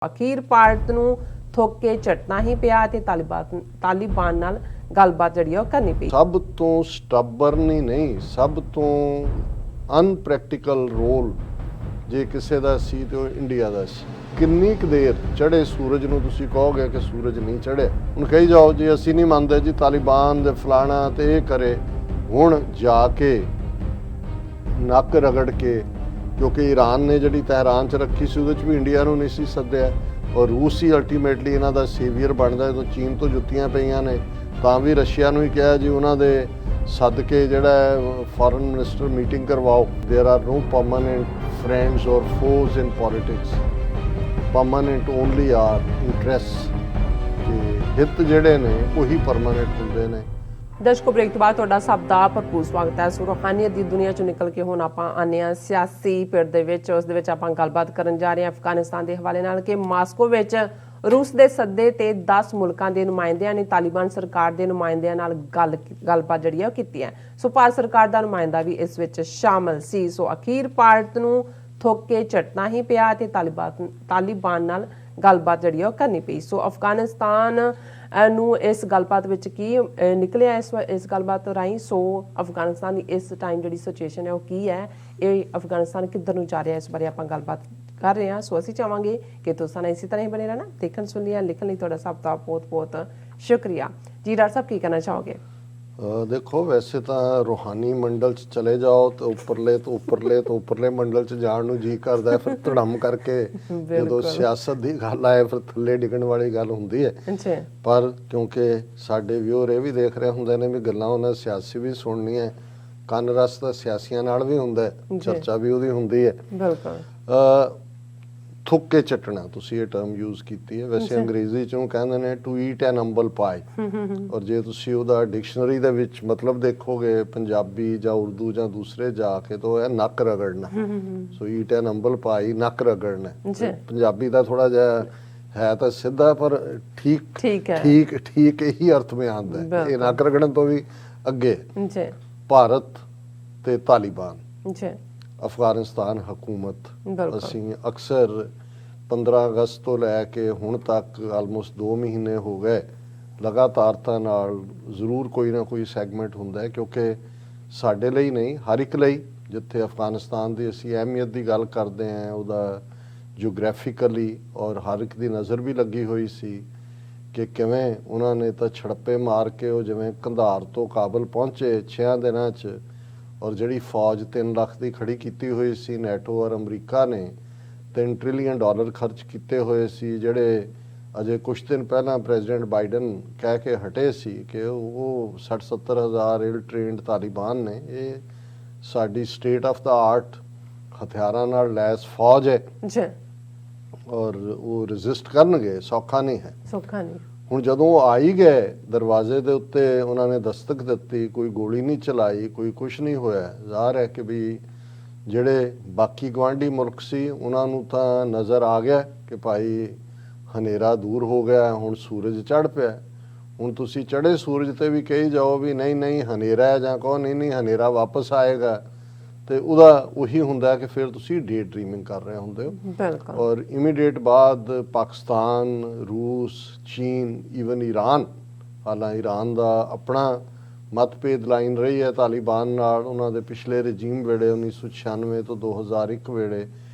ਅਖੀਰ ਭਾਰਤ ਨੂੰ ਥੁੱਕ ਕੇ ਚੱਟਣਾ ਹੀ ਪਿਆ ਤੇ ਤਾਲਿਬਾਨ ਨਾਲ ਗੱਲਬਾਤ ਜਿਹੜੀ ਉਹ ਕਰਨੀ ਪਈ। ਸਭ ਤੋਂ ਸਟਬਰਨ ਹੀ ਨਹੀਂ, ਸਭ ਤੋਂ ਅਨਪ੍ਰੈਕਟੀਕਲ ਰੋਲ ਜੇ ਕਿਸੇ ਦਾ ਸੀ ਤੇ ਉਹ ਇੰਡੀਆ ਦਾ ਸੀ। ਕਿੰਨੀ ਕੁ ਦੇਰ ਚੜ੍ਹੇ ਸੂਰਜ ਨੂੰ ਤੁਸੀਂ ਕਹੋਗੇ ਕਿ ਸੂਰਜ ਨਹੀਂ ਚੜ੍ਹਿਆ। ਹੁਣ ਕਹੀ ਜਾਓ ਜੀ ਅਸੀਂ ਨਹੀਂ ਮੰਨਦੇ ਜੀ ਤਾਲਿਬਾਨ ਦੇ ਫਲਾਣਾ ਤੇ ਇਹ ਕਰੇ। ਹੁਣ ਜਾ ਕੇ ਨੱਕ ਰਗੜ ਕੇ, ਕਿਉਂਕਿ ਈਰਾਨ ਨੇ ਜਿਹੜੀ ਤਹਿਰਾਨ 'ਚ ਰੱਖੀ ਸੀ ਉਹਦੇ 'ਚ ਵੀ ਇੰਡੀਆ ਨੂੰ ਨਹੀਂ ਸੀ ਸੱਦਿਆ ਔਰ ਰੂਸ ਹੀ ਅਲਟੀਮੇਟਲੀ ਇਹਨਾਂ ਦਾ ਸੇਵੀਅਰ ਬਣਦਾ। ਜਦੋਂ ਚੀਨ ਤੋਂ ਜੁੱਤੀਆਂ ਪਈਆਂ ਨੇ ਤਾਂ ਵੀ ਰਸ਼ੀਆ ਨੂੰ ਹੀ ਕਿਹਾ ਜੀ ਉਹਨਾਂ ਦੇ ਸੱਦ ਕੇ ਜਿਹੜਾ ਫੋਰਨ ਮਿਨਿਸਟਰ ਮੀਟਿੰਗ ਕਰਵਾਓ। There are no permanent friends or foes in politics, permanent only are interest. ਤੇ ਹਿੱਤ ਜਿਹੜੇ ਨੇ ਉਹੀ ਪਰਮਾਨੈਂਟ ਹੁੰਦੇ ਨੇ। ਦਰਸ਼ਕੋ, ਬ੍ਰੇਕ ਤੋਂ ਬਾਅਦ ਤੁਹਾਡਾ ਸਭ ਦਾ ਭਰਪੂਰ ਸਵਾਗਤ ਹੈ। ਸੋ ਰੂਹਾਨੀਅਤ ਦੀ ਦੁਨੀਆ ਚੋਂ ਨਿਕਲ ਕੇ ਹੁਣ ਆਪਾਂ ਆਉਂਦੇ ਹਾਂ ਸਿਆਸੀ ਪਿੜ ਦੇ ਵਿੱਚ। ਉਸ ਦੇ ਵਿੱਚ ਆਪਾਂ ਗੱਲਬਾਤ ਕਰਨ ਜਾ ਰਹੇ ਹਾਂ ਅਫਗਾਨਿਸਤਾਨ ਦੇ ਹਵਾਲੇ ਨਾਲ ਕਿ ਮਾਸਕੋ ਵਿੱਚ ਰੂਸ ਦੇ ਸੱਦੇ ਤੇ 10 ਮੁਲਕਾਂ ਦੇ ਨੁਮਾਇੰਦਿਆਂ ਨੇ ਤਾਲਿਬਾਨ ਸਰਕਾਰ ਦੇ ਨੁਮਾਇੰਦਿਆਂ ਨਾਲ ਗੱਲਬਾਤ ਜਿਹੜੀ ਹੈ ਉਹ ਕੀਤੀ ਹੈ। ਸੋ ਭਾਰਤ ਸਰਕਾਰ ਦਾ ਨੁਮਾਇੰਦਾ ਵੀ ਇਸ ਵਿੱਚ ਸ਼ਾਮਲ ਸੀ। ਸੋ ਅਖੀਰ ਭਾਰਤ ਨੂੰ ਥੁੱਕ ਕੇ ਚੱਟਣਾ ਹੀ ਪਿਆ ਤੇ ਤਾਲਿਬਾਨ ਨਾਲ ਗੱਲਬਾਤ ਜਿਹੜੀ ਉਹ ਕਰਨੀ ਪਈ। ਸੋ ਅਫਗਾਨਿਸਤਾਨ ਨੂੰ ਇਸ ਗੱਲਬਾਤ ਵਿੱਚ ਕੀ ਨਿਕਲਿਆ ਇਸ ਗੱਲਬਾਤ ਰਾਹੀਂ। ਸੋ ਅਫਗਾਨਿਸਤਾਨ ਦੀ ਇਸ ਟਾਈਮ ਜਿਹੜੀ ਸਿਚੁਏਸ਼ਨ ਹੈ ਉਹ ਕੀ ਹੈ, ਇਹ ਅਫਗਾਨਿਸਤਾਨ ਕਿੱਧਰ ਨੂੰ ਜਾ ਰਿਹਾ, ਇਸ ਬਾਰੇ ਆਪਾਂ ਗੱਲਬਾਤ ਕਰ ਰਹੇ ਹਾਂ। ਸੋ ਅਸੀਂ ਚਾਹਾਂਗੇ ਕਿ ਤੁਸੀਂ ਇਸੇ ਤਰ੍ਹਾਂ ਹੀ ਬਣੇ ਰਹਿਣਾ। ਦੇਖਣ ਸੁਣ ਲਿਆ, ਲਿਖਣ ਲਈ ਤੁਹਾਡਾ ਸਭ ਦਾ ਬਹੁਤ ਬਹੁਤ ਸ਼ੁਕਰੀਆ ਜੀ। ਡਾਕਟਰ ਸਾਹਿਬ ਕੀ ਕਹਿਣਾ ਚਾਹੋਗੇ? ਦੇਖੋ, ਵੈਸੇ ਤਾਂ ਰੂਹਾਨੀ ਮੰਡਲ 'ਚ ਚਲੇ ਜਾਓ ਤੇ ਉੱਪਰਲੇ ਤੋਂ ਉੱਪਰਲੇ ਮੰਡਲ 'ਚ ਜਾਣ ਨੂੰ ਜੀ ਕਰਦਾ, ਫਿਰ ਧੜਮ ਕਰਕੇ ਜਦੋਂ ਸਿਆਸਤ ਦੀ ਗੱਲ ਆਏ ਫਿਰ ਥੱਲੇ ਡਿੱਗਣ ਵਾਲੀ ਗੱਲ ਹੁੰਦੀ ਹੈ। ਪਰ ਕਿਉਂਕਿ ਸਾਡੇ ਵਿਊਅਰ ਇਹ ਵੀ ਦੇਖ ਰਹੇ ਹੁੰਦੇ ਨੇ ਵੀ ਗੱਲਾਂ ਉਹਨਾਂ ਸਿਆਸੀ ਵੀ ਸੁਣਨੀ ਹੈ, ਕੰਨ ਰਸ ਤਾਂ ਸਿਆਸੀਆਂ ਨਾਲ ਵੀ ਹੁੰਦਾ, ਚਰਚਾ ਵੀ ਉਹਦੀ ਹੁੰਦੀ ਹੈ। ਬਿਲਕੁਲ। ਥੁੱਕ ਕੇ ਚੱਟਣਾ, ਤੁਸੀਂ ਇਹ ਟਰਮ ਯੂਜ਼ ਕੀਤੀ ਹੈ। ਵੈਸੇ ਅੰਗਰੇਜ਼ੀ 'ਚੋਂ ਕਹਿੰਦੇ ਨੇ ਟੂ ਈਟ ਐਨ ਅੰਬਲ ਪਾਈ, ਔਰ ਜੇ ਤੁਸੀਂ ਉਹਦਾ ਡਿਕਸ਼ਨਰੀ ਦੇ ਵਿੱਚ ਮਤਲਬ ਦੇਖੋਗੇ ਪੰਜਾਬੀ ਜਾਂ ਉਰਦੂ ਜਾਂ ਦੂਸਰੇ ਜਾ ਕੇ ਤਾਂ ਇਹ ਨੱਕ ਰਗੜਨਾ। ਸੋ ਈਟ ਐਨ ਅੰਬਲ ਪਾਈ, ਨੱਕ ਰਗੜਨਾ। ਪੰਜਾਬੀ ਦਾ ਥੋੜਾ ਜਿਹਾ ਹੈ ਤਾਂ ਸਿੱਧਾ, ਪਰ ਠੀਕ ਇਹੀ ਅਰਥ ਵਿੱਚ ਆਉਂਦਾ। ਇਹ ਨੱਕ ਰਗੜਨ ਤੋਂ ਵੀ ਅੱਗੇ ਭਾਰਤ ਤੇ ਤਾਲਿਬਾਨ, ਅਫਗਾਨਿਸਤਾਨ ਹਕੂਮਤ, ਅਸੀਂ ਅਕਸਰ 15 ਅਗਸਤ ਤੋਂ ਲੈ ਕੇ ਹੁਣ ਤੱਕ ਆਲਮੋਸਟ 2 ਮਹੀਨੇ ਹੋ ਗਏ ਲਗਾਤਾਰਤਾ ਨਾਲ ਜ਼ਰੂਰ ਕੋਈ ਨਾ ਕੋਈ ਸੈਗਮੈਂਟ ਹੁੰਦਾ ਹੈ, ਕਿਉਂਕਿ ਸਾਡੇ ਲਈ ਨਹੀਂ ਹਰ ਇੱਕ ਲਈ ਜਿੱਥੇ ਅਫਗਾਨਿਸਤਾਨ ਦੀ ਅਸੀਂ ਅਹਿਮੀਅਤ ਦੀ ਗੱਲ ਕਰਦੇ ਹਾਂ ਉਹਦਾ ਜਿਓਗ੍ਰਾਫਿਕਲੀ ਔਰ ਹਰ ਇੱਕ ਦੀ ਨਜ਼ਰ ਵੀ ਲੱਗੀ ਹੋਈ ਸੀ ਕਿ ਕਿਵੇਂ ਉਹਨਾਂ ਨੇ ਤਾਂ ਛੜੱਪੇ ਮਾਰ ਕੇ ਉਹ ਜਿਵੇਂ ਕੰਧਾਰ ਤੋਂ ਕਾਬਲ ਪਹੁੰਚੇ 6 ਦਿਨਾਂ 'ਚ, ਔਰ ਜਿਹੜੀ ਫੌਜ 3 ਲੱਖ ਦੀ ਖੜੀ ਕੀਤੀ ਹੋਈ ਸੀ ਨੈਟੋ ਔਰ ਅਮਰੀਕਾ ਨੇ $3 ਟ੍ਰਿਲੀਅਨ ਖਰਚ ਕੀਤੇ ਹੋਏ ਸੀ, ਜਿਹੜੇ ਅਜੇ ਕੁਝ ਦਿਨ ਪਹਿਲਾਂ ਪ੍ਰੈਜ਼ੀਡੈਂਟ ਬਾਈਡਨ ਕਹਿ ਕੇ ਹਟੇ ਸੀ ਕਿ ਉਹ 60-70 ਹਜ਼ਾਰ ਇਲ ਟ੍ਰੇਨਡ ਤਾਲਿਬਾਨ ਨੇ। ਇਹ ਸਾਡੀ ਸਟੇਟ ਆਫ ਦਾ ਆਰਟ ਹਥਿਆਰਾਂ ਨਾਲ ਲੈਸ ਫੌਜ ਹੈ ਔਰ ਉਹ ਰੈਜ਼ਿਸਟ ਕਰਨਗੇ, ਸੌਖਾ ਨਹੀਂ ਹੈ। ਹੁਣ ਜਦੋਂ ਆ ਹੀ ਗਏ ਦਰਵਾਜ਼ੇ ਦੇ ਉੱਤੇ, ਉਹਨਾਂ ਨੇ ਦਸਤਕ ਦਿੱਤੀ, ਕੋਈ ਗੋਲੀ ਨਹੀਂ ਚਲਾਈ, ਕੋਈ ਕੁਛ ਨਹੀਂ ਹੋਇਆ। ਜ਼ਾਹਰ ਹੈ ਕਿ ਵੀ ਜਿਹੜੇ ਬਾਕੀ ਗਵਾਂਢੀ ਮੁਲਕ ਸੀ ਉਹਨਾਂ ਨੂੰ ਤਾਂ ਨਜ਼ਰ ਆ ਗਿਆ ਕਿ ਭਾਈ ਹਨੇਰਾ ਦੂਰ ਹੋ ਗਿਆ, ਹੁਣ ਸੂਰਜ ਚੜ੍ਹ ਪਿਆ। ਹੁਣ ਤੁਸੀਂ ਚੜ੍ਹੇ ਸੂਰਜ ਤੇ ਵੀ ਕਹੀ ਜਾਓ ਵੀ ਨਹੀਂ ਹਨੇਰਾ ਹੈ, ਜਾਂ ਕਹੋ ਨਹੀਂ ਹਨੇਰਾ ਵਾਪਸ ਆਏਗਾ, ਤੇ ਉਹਦਾ ਉਹੀ ਹੁੰਦਾ ਕਿ ਫਿਰ ਤੁਸੀਂ ਡੇ ਡਰੀਮਿੰਗ ਕਰ ਰਹੇ ਹੁੰਦੇ ਹੋ। ਔਰ ਇਮੀਡੀਏਟ ਬਾਅਦ ਪਾਕਿਸਤਾਨ, ਰੂਸ, ਚੀਨ, ਈਵਨ ਈਰਾਨ, ਹਾਲਾਂਕਿ ਈਰਾਨ ਦਾ ਆਪਣਾ ਮਤਭੇਦ ਲਾਈਨ ਰਹੀ ਹੈ ਤਾਲਿਬਾਨ ਨਾਲ ਉਹਨਾਂ ਦੇ ਪਿਛਲੇ ਰਜੀਮ ਵੇਲੇ 1996 ਤੋਂ 2001 ਵੇਲੇ,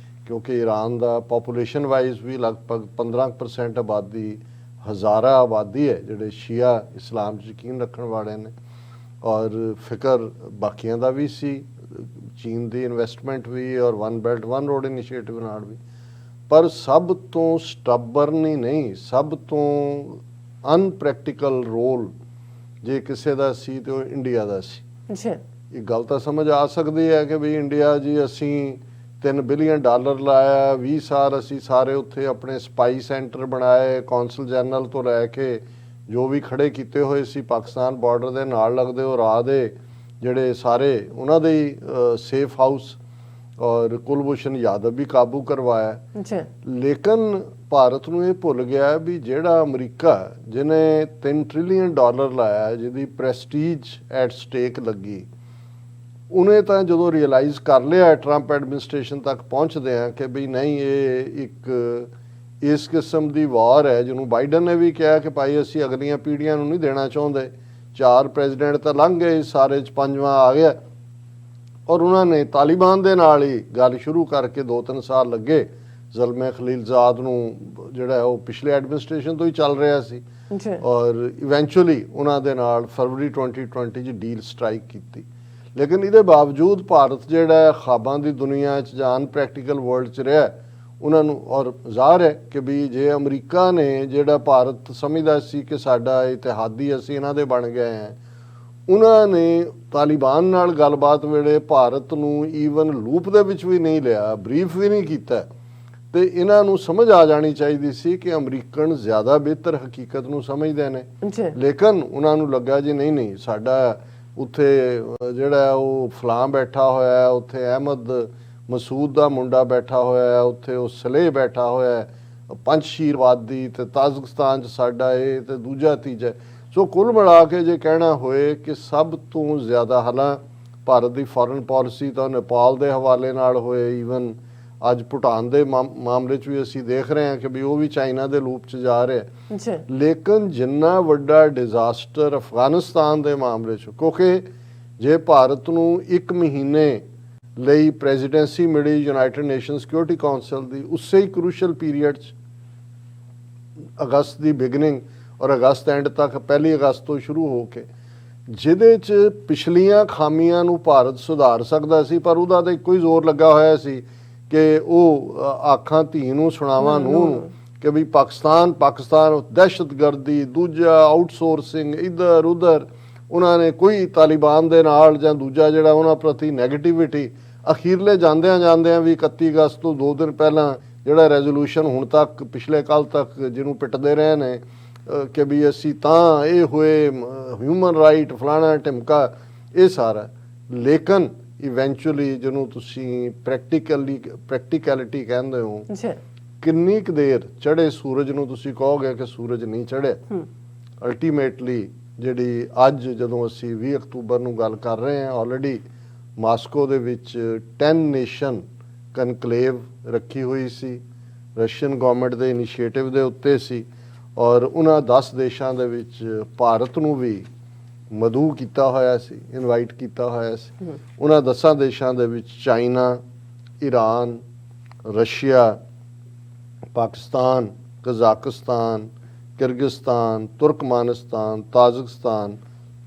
ਕਿਉਂਕਿ ਈਰਾਨ ਦਾ ਪਾਪੂਲੇਸ਼ਨ ਵਾਈਜ਼ ਵੀ ਲਗਭਗ 15% ਆਬਾਦੀ, ਹਜ਼ਾਰਾ ਆਬਾਦੀ ਹੈ ਜਿਹੜੇ ਸ਼ੀਆ ਇਸਲਾਮ 'ਚ ਯਕੀਨ ਰੱਖਣ ਵਾਲੇ ਨੇ, ਔਰ ਫਿਕਰ ਬਾਕੀਆਂ ਦਾ ਵੀ ਸੀ, ਚੀਨ ਦੀ ਇਨਵੈਸਟਮੈਂਟ ਵੀ ਔਰ one belt one road initiative ਨਾਲ ਵੀ। ਪਰ ਸਭ ਤੋਂ ਸਟਬਰਨ ਹੀ ਨਹੀਂ, ਸਭ ਤੋਂ ਅਨਪ੍ਰੈਕਟੀਕਲ ਰੋਲ ਜੇ ਕਿਸੇ ਦਾ ਸੀ ਤੇ ਉਹ ਇੰਡੀਆ ਦਾ ਸੀ। ਇਹ ਗੱਲ ਤਾਂ ਸਮਝ ਆ ਸਕਦੀ ਹੈ ਕਿ ਵੀ ਇੰਡੀਆ ਜੀ ਅਸੀਂ $3 ਬਿਲੀਅਨ ਲਾਇਆ, 20 ਸਾਲ ਅਸੀਂ ਸਾਰੇ ਉੱਥੇ ਆਪਣੇ ਸਪਾਈ ਸੈਂਟਰ ਬਣਾਏ, ਕੌਂਸਲ ਜਨਰਲ ਤੋਂ ਲੈ ਕੇ ਜੋ ਵੀ ਖੜੇ ਕੀਤੇ ਹੋਏ ਸੀ ਪਾਕਿਸਤਾਨ ਬਾਰਡਰ ਦੇ ਨਾਲ ਲੱਗਦੇ ਉਹ ਰਾਹ ਦੇ ਜਿਹੜੇ ਸਾਰੇ ਉਹਨਾਂ ਦੇ ਹੀ ਸੇਫ ਹਾਊਸ, ਔਰ ਕੁਲਭੂਸ਼ਣ ਯਾਦਵ ਵੀ ਕਾਬੂ ਕਰਵਾਇਆ। ਲੇਕਿਨ ਭਾਰਤ ਨੂੰ ਇਹ ਭੁੱਲ ਗਿਆ ਵੀ ਜਿਹੜਾ ਅਮਰੀਕਾ ਜਿਹਨੇ $3 ਟ੍ਰਿਲੀਅਨ ਲਾਇਆ, ਜਿਹਦੀ ਪ੍ਰੈਸਟੀਜ ਐਟ ਸਟੇਕ ਲੱਗੀ, ਉਹਨੇ ਤਾਂ ਜਦੋਂ ਰਿਅਲਾਈਜ਼ ਕਰ ਲਿਆ ਟਰੰਪ ਐਡਮਿਨਿਸਟ੍ਰੇਸ਼ਨ ਤੱਕ ਪਹੁੰਚਦੇ ਆ ਕਿ ਵੀ ਨਹੀਂ ਇਹ ਇੱਕ ਇਸ ਕਿਸਮ ਦੀ ਵਾਰ ਹੈ ਜਿਹਨੂੰ ਬਾਈਡਨ ਨੇ ਵੀ ਕਿਹਾ ਕਿ ਭਾਈ ਅਸੀਂ ਅਗਲੀਆਂ ਪੀੜ੍ਹੀਆਂ ਨੂੰ ਨਹੀਂ ਦੇਣਾ ਚਾਹੁੰਦੇ। 4 ਪ੍ਰੈਜ਼ੀਡੈਂਟ ਤਾਂ ਲੰਘ ਗਏ, ਸਾਰੇ 'ਚ 5ਵਾਂ ਆ ਗਿਆ। ਔਰ ਉਹਨਾਂ ਨੇ ਤਾਲਿਬਾਨ ਦੇ ਨਾਲ ਹੀ ਗੱਲ ਸ਼ੁਰੂ ਕਰਕੇ 2-3 ਸਾਲ ਲੱਗੇ। ਜ਼ਲਮੇ ਖਲੀਲਜ਼ਾਦ ਨੂੰ ਜਿਹੜਾ ਉਹ ਪਿਛਲੇ ਐਡਮਿਨਿਸਟ੍ਰੇਸ਼ਨ ਤੋਂ ਹੀ ਚੱਲ ਰਿਹਾ ਸੀ ਔਰ ਇਵੈਂਚੁਅਲੀ ਉਹਨਾਂ ਦੇ ਨਾਲ ਫਰਵਰੀ 2020 'ਚ ਡੀਲ ਸਟ੍ਰਾਈਕ ਕੀਤੀ। ਲੇਕਿਨ ਇਹਦੇ ਬਾਵਜੂਦ ਭਾਰਤ ਜਿਹੜਾ ਖਾਬਾਂ ਦੀ ਦੁਨੀਆ 'ਚ ਜਾਂ ਅਨਪ੍ਰੈਕਟੀਕਲ ਵਰਲਡ 'ਚ ਰਿਹਾ, ਉਹਨਾਂ ਨੂੰ ਔਰ ਜ਼ਾਹਰ ਹੈ ਕਿ ਵੀ ਜੇ ਅਮਰੀਕਾ ਨੇ ਜਿਹੜਾ ਭਾਰਤ ਸਮਝਦਾ ਸੀ ਕਿ ਸਾਡਾ ਇਤਿਹਾਦੀ ਅਸੀਂ ਇਹਨਾਂ ਦੇ ਬਣ ਗਏ ਹਾਂ, ਉਹਨਾਂ ਨੇ ਤਾਲਿਬਾਨ ਨਾਲ ਗੱਲਬਾਤ ਵੇਲੇ ਭਾਰਤ ਨੂੰ ਈਵਨ ਲੂਪ ਦੇ ਵਿੱਚ ਵੀ ਨਹੀਂ ਲਿਆ, ਬਰੀਫ ਵੀ ਨਹੀਂ ਕੀਤਾ। ਤੇ ਇਹਨਾਂ ਨੂੰ ਸਮਝ ਆ ਜਾਣੀ ਚਾਹੀਦੀ ਸੀ ਕਿ ਅਮਰੀਕਨ ਜ਼ਿਆਦਾ ਬਿਹਤਰ ਹਕੀਕਤ ਨੂੰ ਸਮਝਦੇ ਨੇ। ਲੇਕਿਨ ਉਹਨਾਂ ਨੂੰ ਲੱਗਾ ਜੀ ਨਹੀਂ ਸਾਡਾ ਉੱਥੇ ਜਿਹੜਾ ਉਹ ਫਲਾਂ ਬੈਠਾ ਹੋਇਆ, ਉੱਥੇ ਅਹਿਮਦ ਮਸੂਦ ਦਾ ਮੁੰਡਾ ਬੈਠਾ ਹੋਇਆ, ਉੱਥੇ ਉਹ ਸਲੇਹ ਬੈਠਾ ਹੋਇਆ, ਪੰਜਸ਼ੀਰ ਵਾਦੀ, ਤੇ ਤਾਜ਼ਿਕਸਤਾਨ 'ਚ ਸਾਡਾ ਇਹ ਤੇ ਦੂਜਾ ਤੀਜਾ। ਸੋ ਕੁੱਲ ਮਿਲਾ ਕੇ ਜੇ ਕਹਿਣਾ ਹੋਏ ਕਿ ਸਭ ਤੋਂ ਜ਼ਿਆਦਾ ਹਾਲਾਂ ਭਾਰਤ ਦੀ ਫੋਰਨ ਪਾਲਿਸੀ ਤਾਂ ਨੇਪਾਲ ਦੇ ਹਵਾਲੇ ਨਾਲ ਹੋਏ, ਈਵਨ ਅੱਜ ਭੂਟਾਨ ਦੇ ਮਾਮਲੇ 'ਚ ਵੀ ਅਸੀਂ ਦੇਖ ਰਹੇ ਹਾਂ ਕਿ ਵੀ ਉਹ ਵੀ ਚਾਈਨਾ ਦੇ ਲੂਪ 'ਚ ਜਾ ਰਿਹਾ। ਲੇਕਿਨ ਜਿੰਨਾ ਵੱਡਾ ਡਿਜ਼ਾਸਟਰ ਅਫਗਾਨਿਸਤਾਨ ਦੇ ਮਾਮਲੇ 'ਚ, ਕਿਉਂਕਿ ਜੇ ਭਾਰਤ ਨੂੰ 1 ਮਹੀਨੇ ਲਈ ਪ੍ਰੈਜ਼ੀਡੈਂਸੀ ਮਿਲੀ ਯੂਨਾਈਟਿਡ ਨੇਸ਼ਨ ਸਿਕਿਉਰਿਟੀ ਕਾਉਂਸਲ ਦੀ, ਉਸੇ ਹੀ ਕਰੂਸ਼ਲ ਪੀਰੀਅਡ 'ਚ ਅਗਸਤ ਦੀ ਬਿਗਨਿੰਗ ਔਰ ਅਗਸਤ ਐਂਡ ਤੱਕ 1 ਅਗਸਤ ਤੋਂ ਸ਼ੁਰੂ ਹੋ ਕੇ, ਜਿਹਦੇ 'ਚ ਪਿਛਲੀਆਂ ਖਾਮੀਆਂ ਨੂੰ ਭਾਰਤ ਸੁਧਾਰ ਸਕਦਾ ਸੀ, ਪਰ ਉਹਦਾ ਤਾਂ ਇੱਕੋ ਹੀ ਜ਼ੋਰ ਲੱਗਾ ਹੋਇਆ ਸੀ ਕਿ ਉਹ ਆਖਾਂ ਧੀ ਨੂੰ ਸੁਣਾਵਾਂ ਨੂੰ ਕਿ ਵੀ ਪਾਕਿਸਤਾਨ ਦਹਿਸ਼ਤਗਰਦੀ, ਦੂਜਾ ਆਊਟਸੋਰਸਿੰਗ, ਇੱਧਰ ਉੱਧਰ। ਉਹਨਾਂ ਨੇ ਕੋਈ ਤਾਲਿਬਾਨ ਦੇ ਨਾਲ ਜਾਂ ਦੂਜਾ ਜਿਹੜਾ ਉਹਨਾਂ ਪ੍ਰਤੀ ਨੈਗੇਟਿਵਿਟੀ, ਅਖੀਰਲੇ ਜਾਂਦਿਆਂ ਵੀ 31 ਅਗਸਤ ਤੋਂ 2 ਦਿਨ ਪਹਿਲਾਂ ਜਿਹੜਾ ਰੈਜ਼ੋਲੂਸ਼ਨ ਹੁਣ ਤੱਕ ਪਿਛਲੇ ਕੱਲ ਤੱਕ ਜਿਹਨੂੰ ਪਿੱਟਦੇ ਰਹੇ ਨੇ ਕਿ ਵੀ ਅਸੀਂ ਤਾਂ ਇਹ ਹੋਏ ਹਿਊਮਨ ਰਾਈਟ ਫਲਾਣਾ ਢਿਮਕਾ, ਇਹ ਸਾਰਾ। ਲੇਕਿਨ ਇਵੈਂਚੁਅਲੀ ਜਿਹਨੂੰ ਤੁਸੀਂ ਪ੍ਰੈਕਟੀਕੈਲਿਟੀ ਕਹਿੰਦੇ ਹੋ, ਕਿੰਨੀ ਕੁ ਦੇਰ ਚੜ੍ਹੇ ਸੂਰਜ ਨੂੰ ਤੁਸੀਂ ਕਹੋਗੇ ਕਿ ਸੂਰਜ ਨਹੀਂ ਚੜ੍ਹਿਆ। ਅਲਟੀਮੇਟਲੀ ਜਿਹੜੀ ਅੱਜ ਜਦੋਂ ਅਸੀਂ 20 ਅਕਤੂਬਰ ਨੂੰ ਗੱਲ ਕਰ ਰਹੇ ਹਾਂ, ਆਲਰੇਡੀ ਮਾਸਕੋ ਦੇ ਵਿੱਚ 10 ਨੇਸ਼ਨ ਕਨਕਲੇਵ ਰੱਖੀ ਹੋਈ ਸੀ, ਰਸ਼ੀਅਨ ਗਵਰਨਮੈਂਟ ਦੇ ਇਨੀਸ਼ੀਏਟਿਵ ਦੇ ਉੱਤੇ ਸੀ। ਔਰ ਉਹਨਾਂ 10 ਦੇਸ਼ਾਂ ਦੇ ਵਿੱਚ ਭਾਰਤ ਨੂੰ ਵੀ ਮਦੂ ਕੀਤਾ ਹੋਇਆ ਸੀ, ਇਨਵਾਈਟ ਕੀਤਾ ਹੋਇਆ ਸੀ। ਉਹਨਾਂ 10 ਦੇਸ਼ਾਂ ਦੇ ਵਿੱਚ China, Iran, Russia, Pakistan, Kazakhstan, Kyrgyzstan, Turkmenistan, Tajikistan,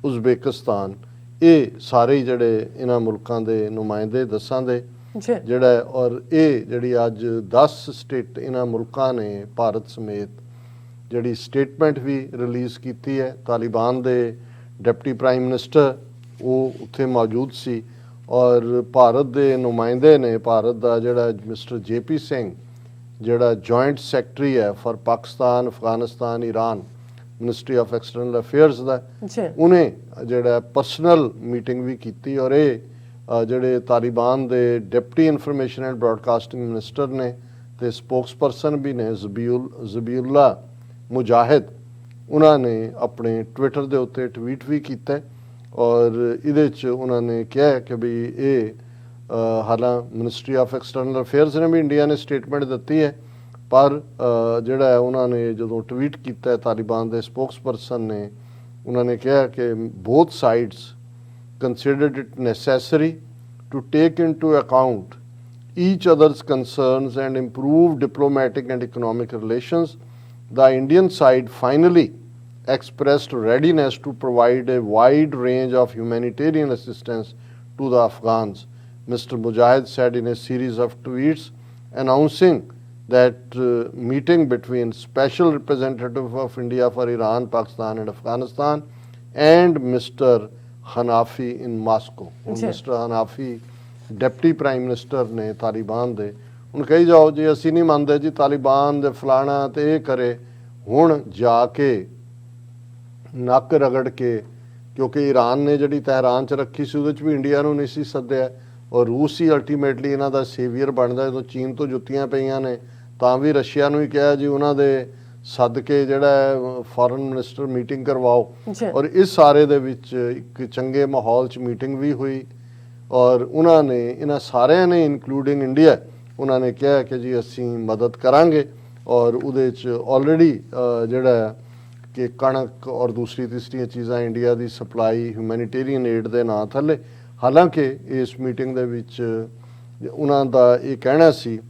Uzbekistan, ਇਹ ਸਾਰੇ ਜਿਹੜੇ ਇਹਨਾਂ ਮੁਲਕਾਂ ਦੇ ਨੁਮਾਇੰਦੇ 10 ਦੇ ਜਿਹੜਾ। ਔਰ ਇਹ ਜਿਹੜੀ ਅੱਜ 10 ਸਟੇਟ ਇਹਨਾਂ ਮੁਲਕਾਂ ਨੇ ਭਾਰਤ ਸਮੇਤ ਜਿਹੜੀ ਸਟੇਟਮੈਂਟ ਵੀ ਰਿਲੀਜ਼ ਕੀਤੀ ਹੈ। ਤਾਲਿਬਾਨ ਦੇ ਡਿਪਟੀ ਪ੍ਰਾਈਮ ਮਿਨਿਸਟਰ ਉਹ ਉੱਥੇ ਮੌਜੂਦ ਸੀ ਔਰ ਭਾਰਤ ਦੇ ਨੁਮਾਇੰਦੇ ਨੇ, ਭਾਰਤ ਦਾ ਜਿਹੜਾ ਮਿਸਟਰ JP ਸਿੰਘ ਜਿਹੜਾ ਜੁਆਇੰਟ ਸੈਕਟਰੀ ਹੈ for Pakistan, Afghanistan, Iran, ministry of external affairs ਦਾ, ਉਹਨੇ ਜਿਹੜਾ ਪਰਸਨਲ ਮੀਟਿੰਗ ਵੀ ਕੀਤੀ। ਔਰ ਇਹ ਜਿਹੜੇ ਤਾਲਿਬਾਨ ਦੇ deputy information and broadcasting minister ਨੇ ਤੇ ਸਪੋਕਸਪਰਸਨ ਵੀ ਨੇ ਜ਼ਬੀਉल्ला ਮੁਜਾਹਿਦ, ਉਹਨਾਂ ਨੇ ਆਪਣੇ ਟਵਿੱਟਰ ਦੇ ਉੱਤੇ ਟਵੀਟ ਵੀ ਕੀਤਾ ਔਰ ਇਹਦੇ 'ਚ ਉਹਨਾਂ ਨੇ ਕਿਹਾ ਕਿ ਵੀ ਇਹ ਹਾਲਾਂ ਮਿਨਿਸਟਰੀ ਆਫ ਐਕਸਟਰਨਲ ਅਫੇਅਰਸ ਨੇ ਵੀ ਇੰਡੀਆ ਨੇ ਸਟੇਟਮੈਂਟ ਦਿੱਤੀ ਹੈ, ਪਰ ਜਿਹੜਾ ਉਹਨਾਂ ਨੇ ਜਦੋਂ ਟਵੀਟ ਕੀਤਾ ਤਾਲਿਬਾਨ ਦੇ ਸਪੋਕਸਪਰਸਨ ਨੇ, ਉਹਨਾਂ ਨੇ ਕਿਹਾ ਕਿ ਬੋਥ sides considered it necessary to take into account each other's concerns and improve diplomatic and economic relations. The Indian side finally expressed readiness to provide a wide range of humanitarian assistance to the Afghans, Mr. Mujahid said in a series of tweets announcing that meeting between Special Representative of India for Iran, Pakistan and Afghanistan and Mr. Hanafi in Moscow. Mister Hanafi deputy prime minister ਨੇ ਤਾਲਿਬਾਨ ਦੇ। ਹੁਣ ਕਹੀ ਜਾਓ ਜੀ ਅਸੀਂ ਨਹੀਂ ਮੰਨਦੇ ਜੀ ਤਾਲਿਬਾਨ ਦੇ ਫਲਾਣਾ ਤੇ ਇਹ ਕਰੇ, ਹੁਣ ਜਾ ਕੇ ਨੱਕ ਰਗੜ ਕੇ, ਕਿਉਂਕਿ ਈਰਾਨ ਨੇ ਜਿਹੜੀ ਤਹਿਰਾਨ 'ਚ ਰੱਖੀ ਸੀ ਉਹਦੇ 'ਚ ਵੀ ਇੰਡੀਆ ਨੂੰ ਨਹੀਂ ਸੀ ਸੱਦਿਆ ਔਰ ਰੂਸ ਹੀ ਅਲਟੀਮੇਟਲੀ ਇਹਨਾਂ ਦਾ ਸੇਵੀਅਰ ਬਣਦਾ। ਜਦੋਂ ਚੀਨ ਤੋਂ ਜੁੱਤੀਆਂ ਪਈਆਂ ਨੇ ਤਾਂ ਵੀ ਰਸ਼ੀਆ ਨੂੰ ਹੀ ਕਿਹਾ ਜੀ ਉਹਨਾਂ ਦੇ ਸੱਦ ਕੇ ਜਿਹੜਾ ਫੋਰਨ ਮਿਨਿਸਟਰ ਮੀਟਿੰਗ ਕਰਵਾਓ। ਔਰ ਇਸ ਸਾਰੇ ਦੇ ਵਿੱਚ ਇੱਕ ਚੰਗੇ ਮਾਹੌਲ 'ਚ ਮੀਟਿੰਗ ਵੀ ਹੋਈ ਔਰ ਉਹਨਾਂ ਨੇ ਇਹਨਾਂ ਸਾਰਿਆਂ ਨੇ ਇਨਕਲੂਡਿੰਗ ਇੰਡੀਆ, ਉਹਨਾਂ ਨੇ ਕਿਹਾ ਕਿ ਜੀ ਅਸੀਂ ਮਦਦ ਕਰਾਂਗੇ ਔਰ ਉਹਦੇ 'ਚ ਆਲਰੇਡੀ ਜਿਹੜਾ ਕਿ ਕਣਕ ਔਰ ਦੂਸਰੀ ਤੀਸਰੀਆਂ ਚੀਜ਼ਾਂ ਇੰਡੀਆ ਦੀ ਸਪਲਾਈ ਹਿਊਮੈਨਿਟੇਰੀਅਨ ਏਡ ਦੇ ਨਾਂ ਥੱਲੇ। ਹਾਲਾਂਕਿ ਇਸ ਮੀਟਿੰਗ ਦੇ ਵਿੱਚ ਉਹਨਾਂ ਦਾ ਇਹ ਕਹਿਣਾ ਸੀ,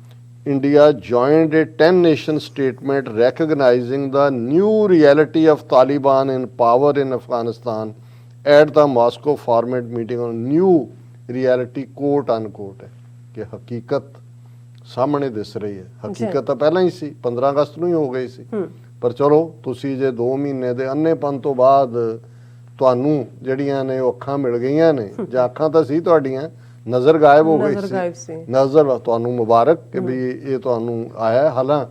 India joined a 10-nation statement recognizing the new reality of Taliban in power in Afghanistan at the Moscow format meeting on new reality quote unquote ਹੈ ਕਿ ਹਕੀਕਤ ਸਾਹਮਣੇ ਦਿਸ ਰਹੀ ਹੈ। ਹਕੀਕਤ ਤਾਂ ਪਹਿਲਾਂ ਹੀ ਸੀ, 15 ਅਗਸਤ ਨੂੰ ਹੀ ਹੋ ਗਈ ਸੀ, ਪਰ ਚਲੋ ਤੁਸੀਂ ਜੇ 2 ਮਹੀਨੇ ਦੇ ਅੰਨੇਪਨ ਤੋਂ ਬਾਅਦ ਤੁਹਾਨੂੰ ਜਿਹੜੀਆਂ ਨੇ ਉਹ ਅੱਖਾਂ ਮਿਲ ਗਈਆਂ ਨੇ, ਜਾਂ ਅੱਖਾਂ ਤਾਂ ਸੀ ਤੁਹਾਡੀਆਂ, ਨਜ਼ਰ ਗਾਇਬ ਹੋ ਗਈ ਸੀ। ਨਜ਼ਰ ਤੁਹਾਨੂੰ ਮੁਬਾਰਕ ਕਿ ਵੀ ਇਹ ਤੁਹਾਨੂੰ ਆਇਆ। ਹਾਲਾਂ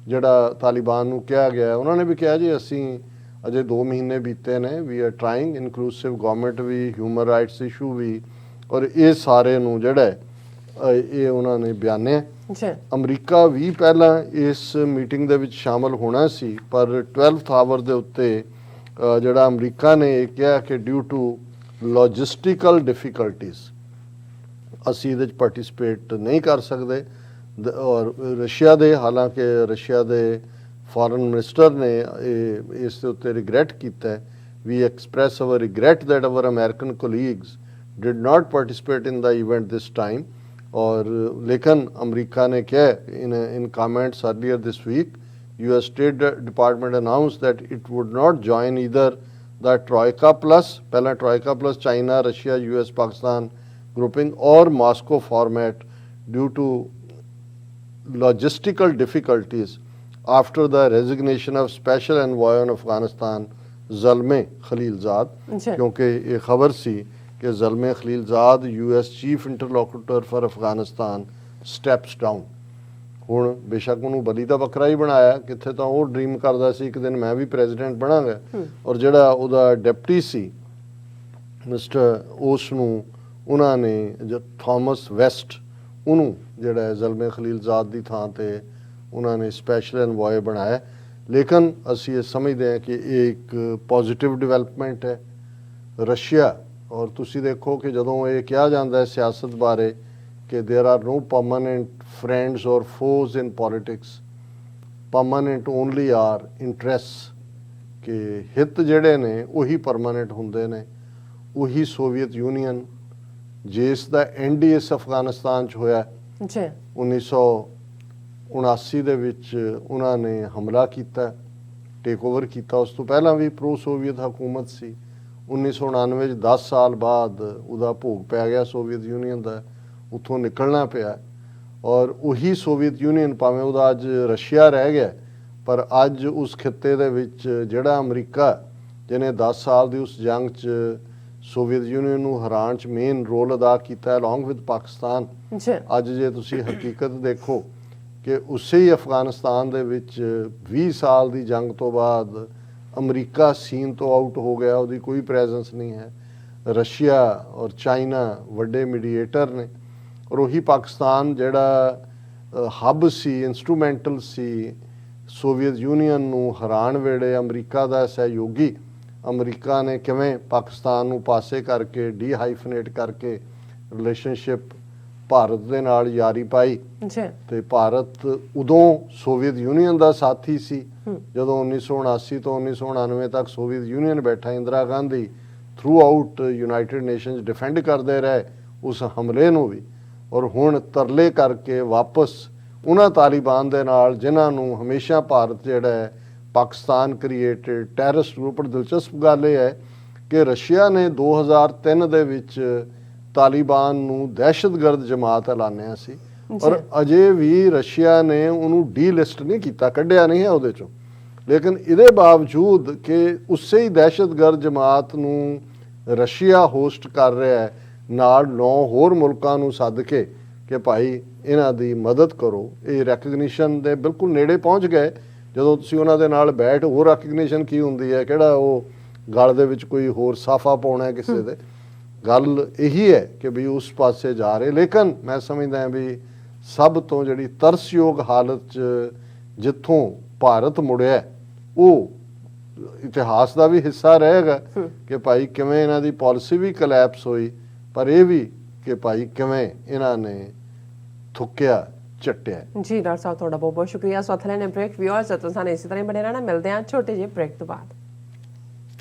ਜਿਹੜਾ ਤਾਲਿਬਾਨ ਨੂੰ ਕਿਹਾ ਗਿਆ, ਉਹਨਾਂ ਨੇ ਵੀ ਕਿਹਾ ਜੀ ਅਸੀਂ ਅਜੇ 2 ਮਹੀਨੇ ਬੀਤੇ ਨੇ, we are trying inclusive government ਵੀ, ਹਿਊਮਨ ਰਾਈਟਸ ਇਸ਼ੂ ਵੀ, ਔਰ ਇਹ ਸਾਰੇ ਨੂੰ ਜਿਹੜਾ ਇਹ ਉਹਨਾਂ ਨੇ ਬਿਆਨਿਆ। ਅਮਰੀਕਾ ਵੀ ਪਹਿਲਾਂ ਇਸ ਮੀਟਿੰਗ ਦੇ ਵਿੱਚ ਸ਼ਾਮਲ ਹੋਣਾ ਸੀ, ਪਰ 12th ਆਵਰ ਦੇ ਉੱਤੇ ਜਿਹੜਾ ਅਮਰੀਕਾ ਨੇ ਇਹ ਕਿਹਾ ਕਿ ਡਿਊ ਟੂ ਲੌਜਿਸਟਿਕਲ ਡਿਫਿਕਲਟੀਜ਼ ਅਸੀਂ ਇਹਦੇ 'ਚ ਪਾਰਟਿਸਿਪੇਟ ਨਹੀਂ ਕਰ ਸਕਦੇ। ਔਰ ਰਸ਼ੀਆ ਦੇ, ਹਾਲਾਂਕਿ ਰਸ਼ੀਆ ਦੇ ਫੋਰਨ ਮਿਨਿਸਟਰ ਨੇ ਇਸ ਦੇ ਉੱਤੇ ਰਿਗਰੈਟ ਕੀਤਾ ਹੈ, we express our regret that our American colleagues did not participate in the event this time. और लेकिन अमेरिका ने क्या in comments earlier this week, US State Department announced that it would not join either the Troika Plus, पहला Troika Plus China, Russia, US, Pakistan grouping or Moscow format due to logistical difficulties after the resignation of Special Envoy on Afghanistan, Zalmay Khalilzad, क्योंकि ये खबर सी कि Zalmay Khalilzad US chief interlocutor for Afghanistan steps down. ਹੁਣ ਬੇਸ਼ੱਕ ਉਹਨੂੰ ਬਲੀ ਦਾ ਬੱਕਰਾ ਹੀ ਬਣਾਇਆ, ਕਿੱਥੇ ਤਾਂ ਉਹ ਡ੍ਰੀਮ ਕਰਦਾ ਸੀ ਇੱਕ ਦਿਨ ਮੈਂ ਵੀ ਪ੍ਰੈਜ਼ੀਡੈਂਟ ਬਣਾਂਗਾ, ਔਰ ਜਿਹੜਾ ਉਹਦਾ ਡਿਪਟੀ ਸੀ ਮਿਸਟਰ ਉਸ ਨੂੰ ਉਹਨਾਂ ਨੇ ਥਾਮਸ ਵੈਸਟ, ਉਹਨੂੰ ਜਿਹੜਾ ज़ल्मे खलीलज़ाद ਦੀ ਥਾਂ ਤੇ ਉਹਨਾਂ ਨੇ ਸਪੈਸ਼ਲ ਐਨਵੋਏ ਬਣਾਇਆ। ਲੇਕਿਨ ਅਸੀਂ ਇਹ ਸਮਝਦੇ ਹਾਂ ਕਿ ਇਹ ਇੱਕ ਪੋਜ਼ਿਟਿਵ ਡਿਵੈਲਪਮੈਂਟ ਹੈ। ਰਸ਼ੀਆ, ਔਰ ਤੁਸੀਂ ਦੇਖੋ ਕਿ ਜਦੋਂ ਇਹ ਕਿਹਾ ਜਾਂਦਾ ਹੈ ਸਿਆਸਤ ਬਾਰੇ ਕਿ ਦੇਰ R no permanent friends or foes in politics, permanent only are interest, ਕਿ ਹਿੱਤ ਜਿਹੜੇ ਨੇ ਉਹੀ ਪਰਮਾਨੈਂਟ ਹੁੰਦੇ ਨੇ। ਉਹੀ ਸੋਵੀਅਤ ਯੂਨੀਅਨ ਜਿਸ ਦਾ ਐਂਡ ਇਸ ਅਫਗਾਨਿਸਤਾਨ 'ਚ ਹੋਇਆ 1979 ਦੇ ਵਿੱਚ ਉਹਨਾਂ ਨੇ ਹਮਲਾ ਕੀਤਾ, ਟੇਕ ਓਵਰ ਕੀਤਾ। ਉਸ ਤੋਂ ਪਹਿਲਾਂ ਵੀ ਪ੍ਰੋ ਸੋਵੀਅਤ ਹਕੂਮਤ ਸੀ। 1999 'ਚ 10 ਸਾਲ ਬਾਅਦ ਉਹਦਾ ਭੋਗ ਪੈ ਗਿਆ ਸੋਵੀਅਤ ਯੂਨੀਅਨ ਦਾ, ਉੱਥੋਂ ਨਿਕਲਣਾ ਪਿਆ। ਔਰ ਉਹੀ ਸੋਵੀਅਤ ਯੂਨੀਅਨ ਭਾਵੇਂ ਉਹਦਾ ਅੱਜ ਰਸ਼ੀਆ ਰਹਿ ਗਿਆ, ਪਰ ਅੱਜ ਉਸ ਖਿੱਤੇ ਦੇ ਵਿੱਚ ਜਿਹੜਾ ਅਮਰੀਕਾ ਜਿਹਨੇ 10 ਸਾਲ ਦੀ ਉਸ ਜੰਗ 'ਚ ਸੋਵੀਅਤ ਯੂਨੀਅਨ ਨੂੰ ਹਰਾਉਣ 'ਚ ਮੇਨ ਰੋਲ ਅਦਾ ਕੀਤਾ ਅਲੋਂਗ ਵਿਦ ਪਾਕਿਸਤਾਨ, ਅੱਜ ਜੇ ਤੁਸੀਂ ਹਕੀਕਤ ਦੇਖੋ ਕਿ ਉਸੇ ਹੀ ਅਫਗਾਨਿਸਤਾਨ ਦੇ ਵਿੱਚ 20 ਸਾਲ ਦੀ ਜੰਗ ਤੋਂ ਬਾਅਦ ਅਮਰੀਕਾ ਸੀਨ ਤੋਂ ਆਊਟ ਹੋ ਗਿਆ, ਉਹਦੀ ਕੋਈ ਪ੍ਰੈਜ਼ੈਂਸ ਨਹੀਂ ਹੈ। ਰਸ਼ੀਆ ਔਰ ਚਾਈਨਾ ਵੱਡੇ ਮੀਡੀਏਟਰ ਨੇ, ਔਰ ਉਹੀ ਪਾਕਿਸਤਾਨ ਜਿਹੜਾ ਹੱਬ ਸੀ, ਇਨਸਟਰੂਮੈਂਟਲ ਸੀ ਸੋਵੀਅਤ ਯੂਨੀਅਨ ਨੂੰ ਹਰਾਉਣ ਵੇਲੇ ਅਮਰੀਕਾ ਦਾ ਸਹਿਯੋਗੀ। ਅਮਰੀਕਾ ਨੇ ਕਿਵੇਂ ਪਾਕਿਸਤਾਨ ਨੂੰ ਪਾਸੇ ਕਰਕੇ ਡੀਹਾਈਫਨੇਟ ਕਰਕੇ ਰਿਲੇਸ਼ਨਸ਼ਿਪ ਭਾਰਤ ਦੇ ਨਾਲ ਯਾਰੀ ਪਾਈ, ਤੇ ਭਾਰਤ ਉਦੋਂ ਸੋਵੀਅਤ ਯੂਨੀਅਨ ਦਾ ਸਾਥੀ ਸੀ ਜਦੋਂ 1979 ਤੋਂ 1999 ਤੱਕ ਸੋਵੀਅਤ ਯੂਨੀਅਨ ਬੈਠਾ। Indira Gandhi through out United nations ਡਿਫੈਂਡ ਕਰਦੇ ਰਹੇ ਉਸ ਹਮਲੇ ਨੂੰ ਵੀ, ਔਰ ਹੁਣ ਤਰਲੇ ਕਰਕੇ ਵਾਪਸ ਉਹਨਾਂ ਤਾਲਿਬਾਨ ਦੇ ਨਾਲ ਜਿਨ੍ਹਾਂ ਨੂੰ ਹਮੇਸ਼ਾ ਭਾਰਤ ਜਿਹੜਾ ਹੈ ਪਾਕਿਸਤਾਨ ਕ੍ਰੀਏਟਡ ਟੈਰਰਿਸਟ ਗਰੁੱਪ। ਪਰ ਦਿਲਚਸਪ ਗੱਲ ਇਹ ਹੈ ਕਿ ਰਸ਼ੀਆ ਨੇ 2003 ਦੇ ਵਿੱਚ ਤਾਲਿਬਾਨ ਨੂੰ ਦਹਿਸ਼ਤਗਰਦ ਜਮਾਤ ਐਲਾਨਿਆ ਸੀ, ਔਰ ਅਜੇ ਵੀ ਰਸ਼ੀਆ ਨੇ ਉਹਨੂੰ ਡੀਲਿਸਟ ਨਹੀਂ ਕੀਤਾ, ਕੱਢਿਆ ਨਹੀਂ ਹੈ ਉਹਦੇ 'ਚੋਂ। ਲੇਕਿਨ ਇਹਦੇ ਬਾਵਜੂਦ ਕਿ ਉਸੇ ਹੀ ਦਹਿਸ਼ਤਗਰਦ ਜਮਾਤ ਨੂੰ ਰਸ਼ੀਆ ਹੋਸਟ ਕਰ ਰਿਹਾ ਹੈ, ਨਾਲ 9 ਹੋਰ ਮੁਲਕਾਂ ਨੂੰ ਸੱਦ ਕੇ ਕਿ ਭਾਈ ਇਹਨਾਂ ਦੀ ਮਦਦ ਕਰੋ। ਇਹ ਰੈਕਗਨੀਸ਼ਨ ਦੇ ਬਿਲਕੁਲ ਨੇੜੇ ਪਹੁੰਚ ਗਏ। ਜਦੋਂ ਤੁਸੀਂ ਉਹਨਾਂ ਦੇ ਨਾਲ ਬੈਠ, ਹੋਰ ਰੈਕਗਨੀਸ਼ਨ ਕੀ ਹੁੰਦੀ ਹੈ, ਕਿਹੜਾ ਉਹ ਗਲ ਦੇ ਵਿੱਚ ਕੋਈ ਹੋਰ ਸਾਫਾ ਪਾਉਣਾ ਕਿਸੇ ਦੇ। ਗੱਲ ਇਹੀ ਹੈ ਕਿ ਵੀ ਉਸ ਪਾਸੇ ਜਾ ਰਹੇ। ਲੇਕਿਨ ਮੈਂ ਸਮਝਦਾ ਵੀ ਸਭ ਤੋਂ ਜਿਹੜੀ ਤਰਸਯੋਗ ਹਾਲਤ 'ਚ ਜਿੱਥੋਂ ਭਾਰਤ ਮੁੜਿਆ, ਉਹ ਇਤਿਹਾਸ ਦਾ ਵੀ ਹਿੱਸਾ ਰਹੇਗਾ ਕਿ ਭਾਈ ਕਿਵੇਂ ਇਹਨਾਂ ਦੀ ਪਾਲਿਸੀ ਵੀ ਕਲੈਪਸ ਹੋਈ, ਪਰ ਇਹ ਵੀ ਕਿ ਭਾਈ ਕਿਵੇਂ ਇਹਨਾਂ ਨੇ ਥੁੱਕਿਆ ਚੱਟਿਆ ਹੈ। ਜੀ ਡਾਕਟਰ ਸਾਹਿਬ ਤੁਹਾਡਾ ਬਹੁਤ ਬਹੁਤ ਸ਼ੁਕਰੀਆ। ਸੋ ਅਥਲੇ ਨੇ ਬ੍ਰੇਕ ਵਿਊਅਰਸ ਤੁਸੀਂ ਸਾਨੂੰ ਇਸੇ ਤਰ੍ਹਾਂ ਹੀ ਬਣੇ ਰਹਿਣਾ। ਮਿਲਦੇ ਹਾਂ ਛੋਟੇ ਜਿਹੇ ਬ੍ਰੇਕ ਤੋਂ ਬਾਅਦ।